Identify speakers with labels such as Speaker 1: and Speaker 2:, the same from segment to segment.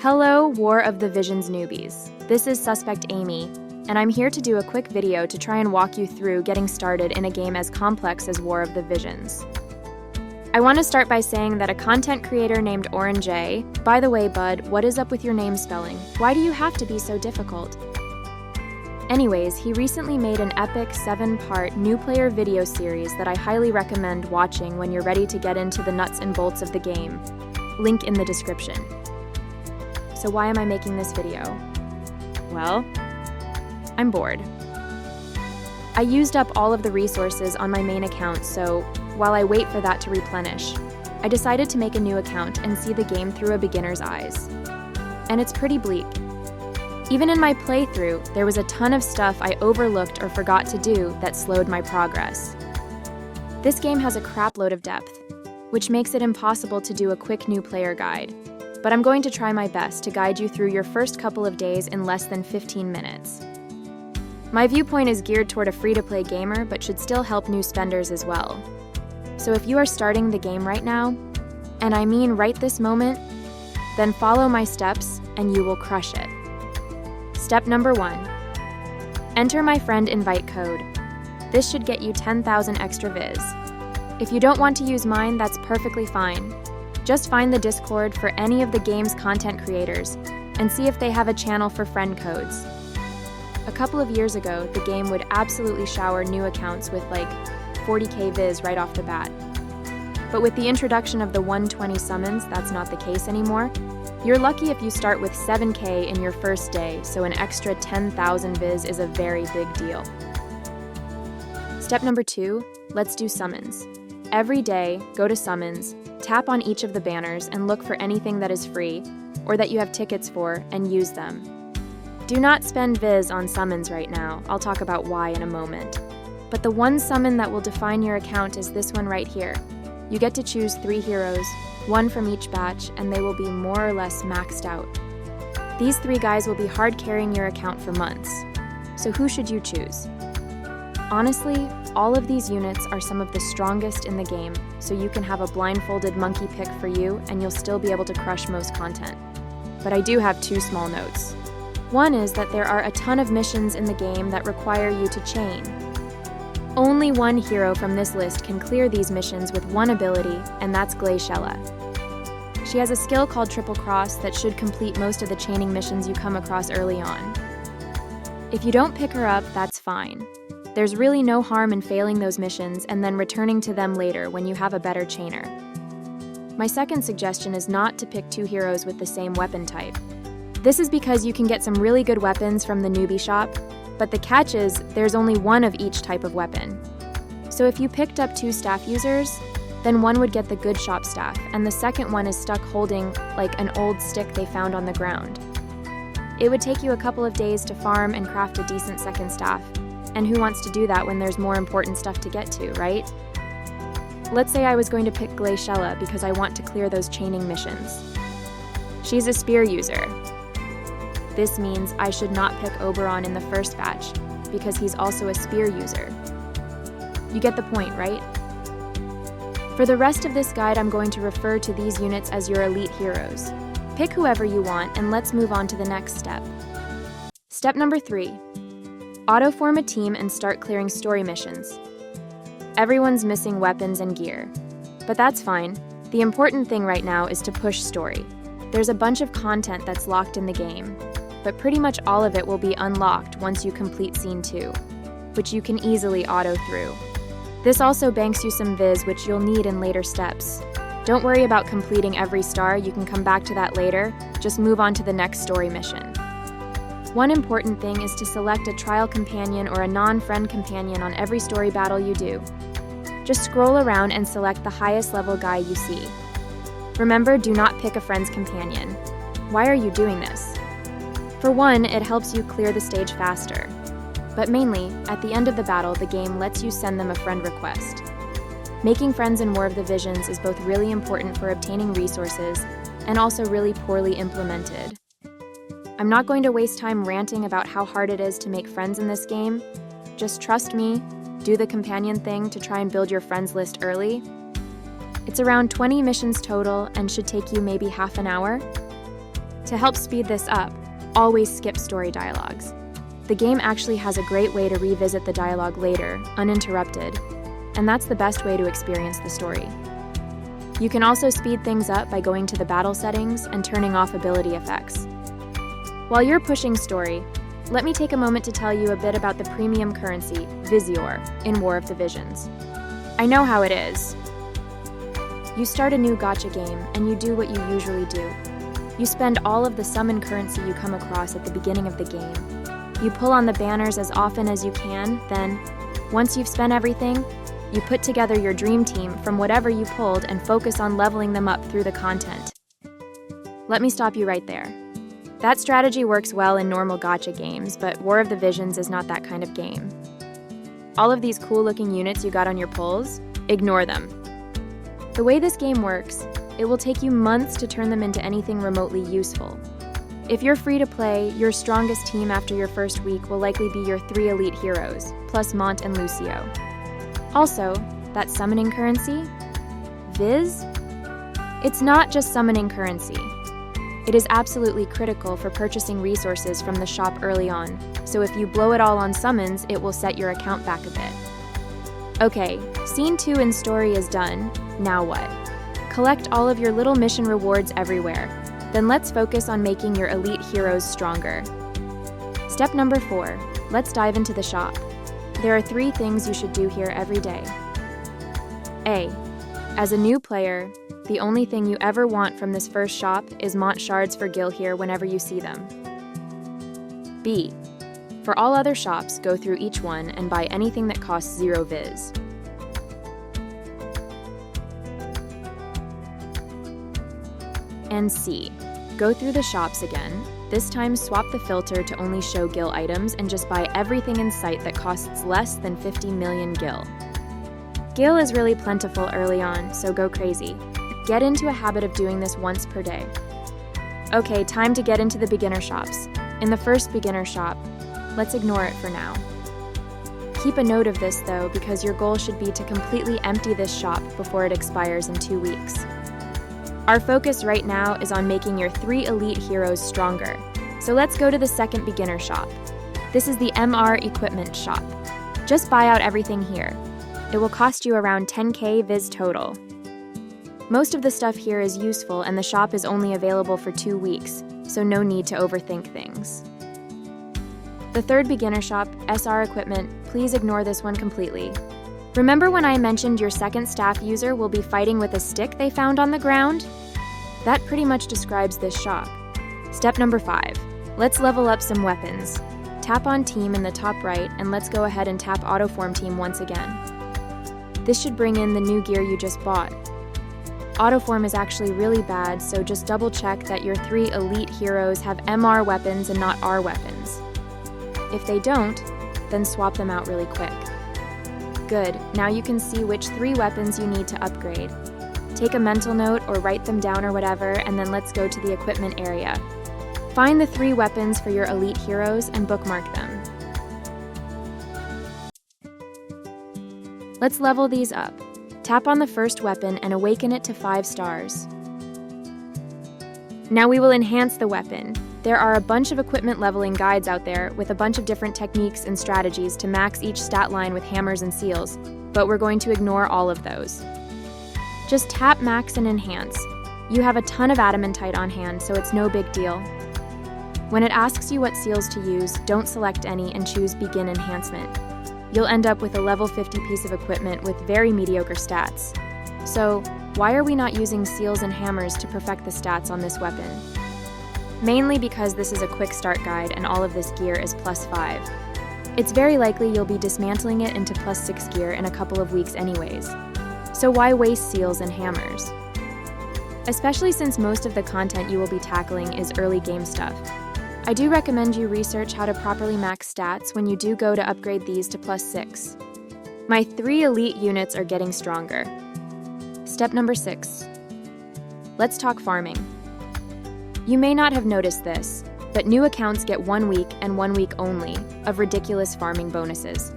Speaker 1: Hello, War of the Visions newbies. This is Suspect Amy, and I'm here to do a quick video to try and walk you through getting started in a game as complex as War of the Visions. I want to start by saying that a content creator named Orange A, by the way, bud, what is up with your name spelling? Why do you have to be so difficult? Anyways, he recently made an epic 7-part new player video series that I highly recommend watching when you're ready to get into the nuts and bolts of the game. Link in the description. So why am I making this video? Well, I'm bored. I used up all of the resources on my main account, so while I wait for that to replenish, I decided to make a new account and see the game through a beginner's eyes. And it's pretty bleak. Even in my playthrough, there was a ton of stuff I overlooked or forgot to do that slowed my progress. This game has a crap load of depth, which makes it impossible to do a quick new player guide. But I'm going to try my best to guide you through your first couple of days in less than 15 minutes. My viewpoint is geared toward a free-to-play gamer, but should still help new spenders as well. So if you are starting the game right now, and I mean right this moment, then follow my steps and you will crush it. Step number 1. Enter my friend invite code. This should get you 10,000 extra viz. If you don't want to use mine, that's perfectly fine. Just find the Discord for any of the game's content creators and see if they have a channel for friend codes. A couple of years ago, the game would absolutely shower new accounts with like 40k viz right off the bat. But with the introduction of the 120 summons, that's not the case anymore. You're lucky if you start with 7k in your first day, so an extra 10,000 viz is a very big deal. Step number 2, let's do summons. Every day, go to summons, tap on each of the banners and look for anything that is free, or that you have tickets for, and use them. Do not spend viz on summons right now, I'll talk about why in a moment. But the one summon that will define your account is this one right here. You get to choose 3 heroes, 1 from each batch, and they will be more or less maxed out. These 3 guys will be hard carrying your account for months. So who should you choose? Honestly, all of these units are some of the strongest in the game, so you can have a blindfolded monkey pick for you and you'll still be able to crush most content. But I do have 2 small notes. One is that there are a ton of missions in the game that require you to chain. Only one hero from this list can clear these missions with one ability, and that's Glaciella. She has a skill called Triple Cross that should complete most of the chaining missions you come across early on. If you don't pick her up, that's fine. There's really no harm in failing those missions and then returning to them later when you have a better chainer. My second suggestion is not to pick 2 heroes with the same weapon type. This is because you can get some really good weapons from the newbie shop, but the catch is there's only 1 of each type of weapon. So if you picked up 2 staff users, then one would get the good shop staff, and the second one is stuck holding like an old stick they found on the ground. It would take you a couple of days to farm and craft a decent second staff. And who wants to do that when there's more important stuff to get to, right? Let's say I was going to pick Glaciella because I want to clear those chaining missions. She's a spear user. This means I should not pick Oberon in the first batch because he's also a spear user. You get the point, right? For the rest of this guide, I'm going to refer to these units as your elite heroes. Pick whoever you want and let's move on to the next step. Step number 3. Auto-form a team and start clearing story missions. Everyone's missing weapons and gear. But that's fine. The important thing right now is to push story. There's a bunch of content that's locked in the game, but pretty much all of it will be unlocked once you complete Scene 2, which you can easily auto through. This also banks you some viz, which you'll need in later steps. Don't worry about completing every star, you can come back to that later. Just move on to the next story mission. One important thing is to select a trial companion or a non-friend companion on every story battle you do. Just scroll around and select the highest level guy you see. Remember, do not pick a friend's companion. Why are you doing this? For one, it helps you clear the stage faster. But mainly, at the end of the battle, the game lets you send them a friend request. Making friends in War of the Visions is both really important for obtaining resources and also really poorly implemented. I'm not going to waste time ranting about how hard it is to make friends in this game. Just trust me, do the companion thing to try and build your friends list early. It's around 20 missions total and should take you maybe half an hour. To help speed this up, always skip story dialogues. The game actually has a great way to revisit the dialogue later, uninterrupted, and that's the best way to experience the story. You can also speed things up by going to the battle settings and turning off ability effects. While you're pushing story, let me take a moment to tell you a bit about the premium currency, visiore, in War of the Visions. I know how it is. You start a new gacha game, and you do what you usually do. You spend all of the summon currency you come across at the beginning of the game. You pull on the banners as often as you can, then, once you've spent everything, you put together your dream team from whatever you pulled and focus on leveling them up through the content. Let me stop you right there. That strategy works well in normal gacha games, but War of the Visions is not that kind of game. All of these cool-looking units you got on your pulls, ignore them. The way this game works, it will take you months to turn them into anything remotely useful. If you're free to play, your strongest team after your first week will likely be your 3 elite heroes, plus Mont and Lucio. Also, that summoning currency, Viz? It's not just summoning currency. It is absolutely critical for purchasing resources from the shop early on, so if you blow it all on summons, it will set your account back a bit. Okay, Scene 2 in story is done, now what? Collect all of your little mission rewards everywhere, then let's focus on making your elite heroes stronger. Step number 4, let's dive into the shop. There are 3 things you should do here every day. A. As a new player, the only thing you ever want from this first shop is Mont shards for Gil here whenever you see them. B. For all other shops, go through each one and buy anything that costs 0 viz. And C. Go through the shops again. This time swap the filter to only show Gil items and just buy everything in sight that costs less than 50 million Gil. Gil is really plentiful early on, so go crazy. Get into a habit of doing this once per day. Okay, time to get into the beginner shops. In the first beginner shop, let's ignore it for now. Keep a note of this though, because your goal should be to completely empty this shop before it expires in 2 weeks. Our focus right now is on making your 3 elite heroes stronger, so let's go to the second beginner shop. This is the MR equipment shop. Just buy out everything here. It will cost you around 10k viz total. Most of the stuff here is useful and the shop is only available for 2 weeks, so no need to overthink things. The third beginner shop, SR equipment, please ignore this one completely. Remember when I mentioned your second staff user will be fighting with a stick they found on the ground? That pretty much describes this shop. Step number 5. Let's level up some weapons. Tap on team in the top right and let's go ahead and tap autoform team once again. This should bring in the new gear you just bought. Autoform is actually really bad, so just double check that your 3 elite heroes have MR weapons and not R weapons. If they don't, then swap them out really quick. Good, now you can see which 3 weapons you need to upgrade. Take a mental note or write them down or whatever, and then let's go to the equipment area. Find the 3 weapons for your elite heroes and bookmark them. Let's level these up. Tap on the first weapon and awaken it to 5 stars. Now we will enhance the weapon. There are a bunch of equipment leveling guides out there with a bunch of different techniques and strategies to max each stat line with hammers and seals, but we're going to ignore all of those. Just tap max and enhance. You have a ton of adamantite on hand, so it's no big deal. When it asks you what seals to use, don't select any and choose begin enhancement. You'll end up with a level 50 piece of equipment with very mediocre stats. So, why are we not using seals and hammers to perfect the stats on this weapon? Mainly because this is a quick start guide and all of this gear is +5. It's very likely you'll be dismantling it into +6 gear in a couple of weeks anyways. So why waste seals and hammers? Especially since most of the content you will be tackling is early game stuff. I do recommend you research how to properly max stats when you do go to upgrade these to +6. My 3 elite units are getting stronger. Step number 6. Let's talk farming. You may not have noticed this, but new accounts get 1 week and 1 week only of ridiculous farming bonuses.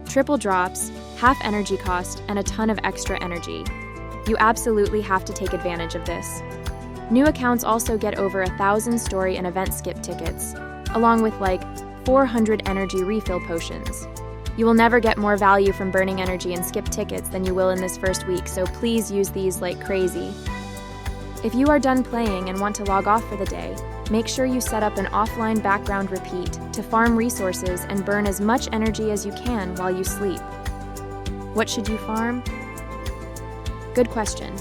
Speaker 1: Triple drops, half energy cost, and a ton of extra energy. You absolutely have to take advantage of this. New accounts also get over 1,000 story and event skip tickets, along with like 400 energy refill potions. You will never get more value from burning energy and skip tickets than you will in this first week, so please use these like crazy. If you are done playing and want to log off for the day, make sure you set up an offline background repeat to farm resources and burn as much energy as you can while you sleep. What should you farm? Good question.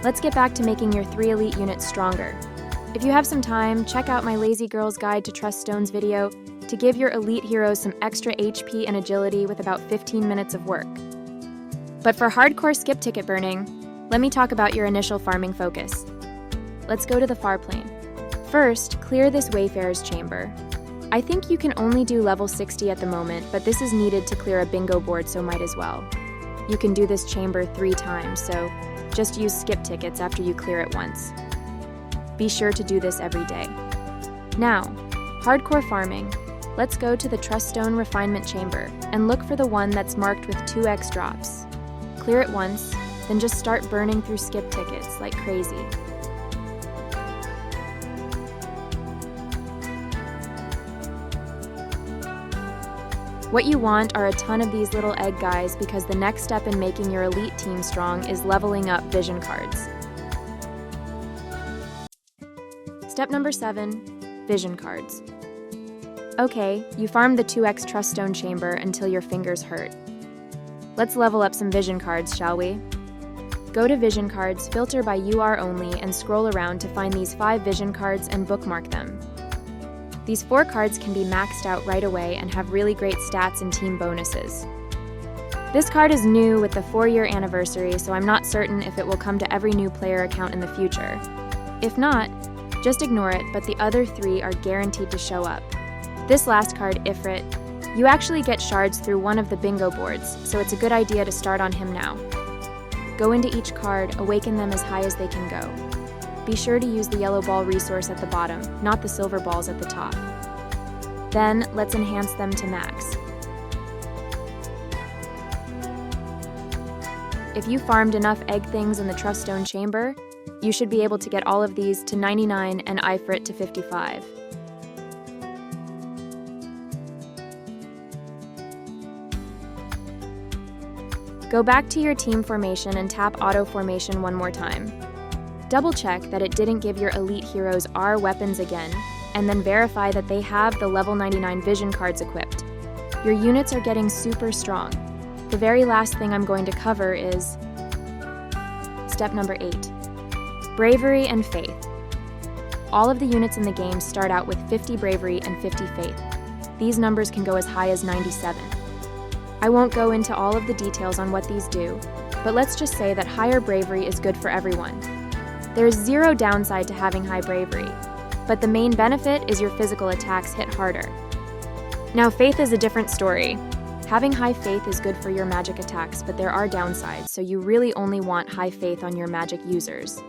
Speaker 1: Let's get back to making your 3 elite units stronger. If you have some time, check out my Lazy Girl's Guide to Trust Stones video to give your elite heroes some extra HP and agility with about 15 minutes of work. But for hardcore skip ticket burning, let me talk about your initial farming focus. Let's go to the far plane. First, clear this Wayfarer's chamber. I think you can only do level 60 at the moment, but this is needed to clear a bingo board, so might as well. You can do this chamber 3 times, so just use skip tickets after you clear it once. Be sure to do this every day. Now, hardcore farming. Let's go to the Trust Stone Refinement Chamber and look for the one that's marked with 2x drops. Clear it once, then just start burning through skip tickets like crazy. What you want are a ton of these little egg guys because the next step in making your elite team strong is leveling up vision cards. Step number 7, vision cards. Okay, you farmed the 2x Trust Stone Chamber until your fingers hurt. Let's level up some vision cards, shall we? Go to Vision Cards, filter by UR only, and scroll around to find these 5 vision cards and bookmark them. These 4 cards can be maxed out right away and have really great stats and team bonuses. This card is new with the 4-year anniversary, so I'm not certain if it will come to every new player account in the future. If not, just ignore it, but the other 3 are guaranteed to show up. This last card, Ifrit, you actually get shards through one of the bingo boards, so it's a good idea to start on him now. Go into each card, awaken them as high as they can go. Be sure to use the yellow ball resource at the bottom, not the silver balls at the top. Then, let's enhance them to max. If you farmed enough egg things in the Trust Stone Chamber, you should be able to get all of these to 99 and Ifrit to 55. Go back to your team formation and tap auto formation one more time. Double check that it didn't give your elite heroes R weapons again, and then verify that they have the level 99 vision cards equipped. Your units are getting super strong. The very last thing I'm going to cover is step number 8, bravery and faith. All of the units in the game start out with 50 bravery and 50 faith. These numbers can go as high as 97. I won't go into all of the details on what these do, but let's just say that higher bravery is good for everyone. There's 0 downside to having high bravery, but the main benefit is your physical attacks hit harder. Now, faith is a different story. Having high faith is good for your magic attacks, but there are downsides, so you really only want high faith on your magic users.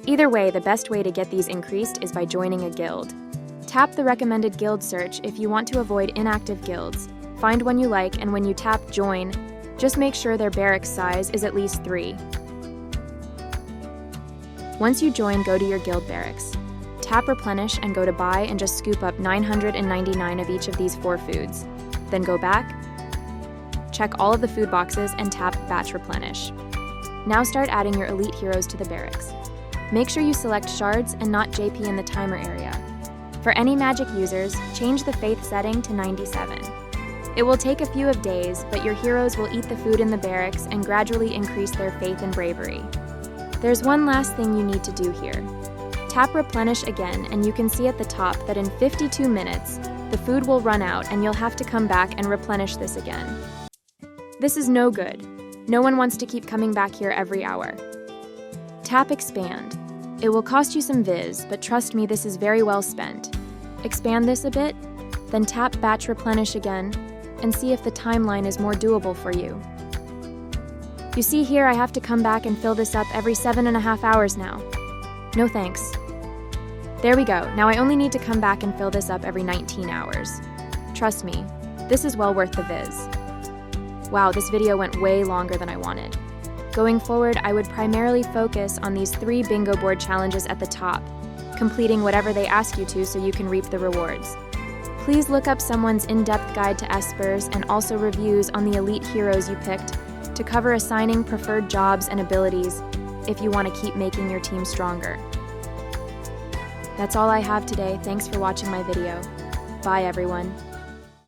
Speaker 1: Either way, the best way to get these increased is by joining a guild. Tap the recommended guild search if you want to avoid inactive guilds. Find one you like, and when you tap join, just make sure their barracks size is at least 3. Once you join, go to your guild barracks. Tap replenish and go to buy and just scoop up 999 of each of these 4 foods. Then go back, check all of the food boxes and tap batch replenish. Now start adding your elite heroes to the barracks. Make sure you select shards and not JP in the timer area. For any magic users, change the faith setting to 97. It will take a few days, but your heroes will eat the food in the barracks and gradually increase their faith and bravery. There's one last thing you need to do here. Tap replenish again, and you can see at the top that in 52 minutes, the food will run out and you'll have to come back and replenish this again. This is no good. No one wants to keep coming back here every hour. Tap expand. It will cost you some viz, but trust me, this is very well spent. Expand this a bit, then tap batch replenish again, and see if the timeline is more doable for you. You see here I have to come back and fill this up every 7.5 hours now. No thanks. There we go, now I only need to come back and fill this up every 19 hours. Trust me, this is well worth the viz. Wow, this video went way longer than I wanted. Go Going forward, I would primarily focus on these 3 bingo board challenges at the top, completing whatever they ask you to so you can reap the rewards. Please look up someone's in-depth guide to espers and also reviews on the elite heroes you picked to cover assigning preferred jobs and abilities if you want to keep making your team stronger. That's all I have today. Thanks for watching my video. Bye, everyone.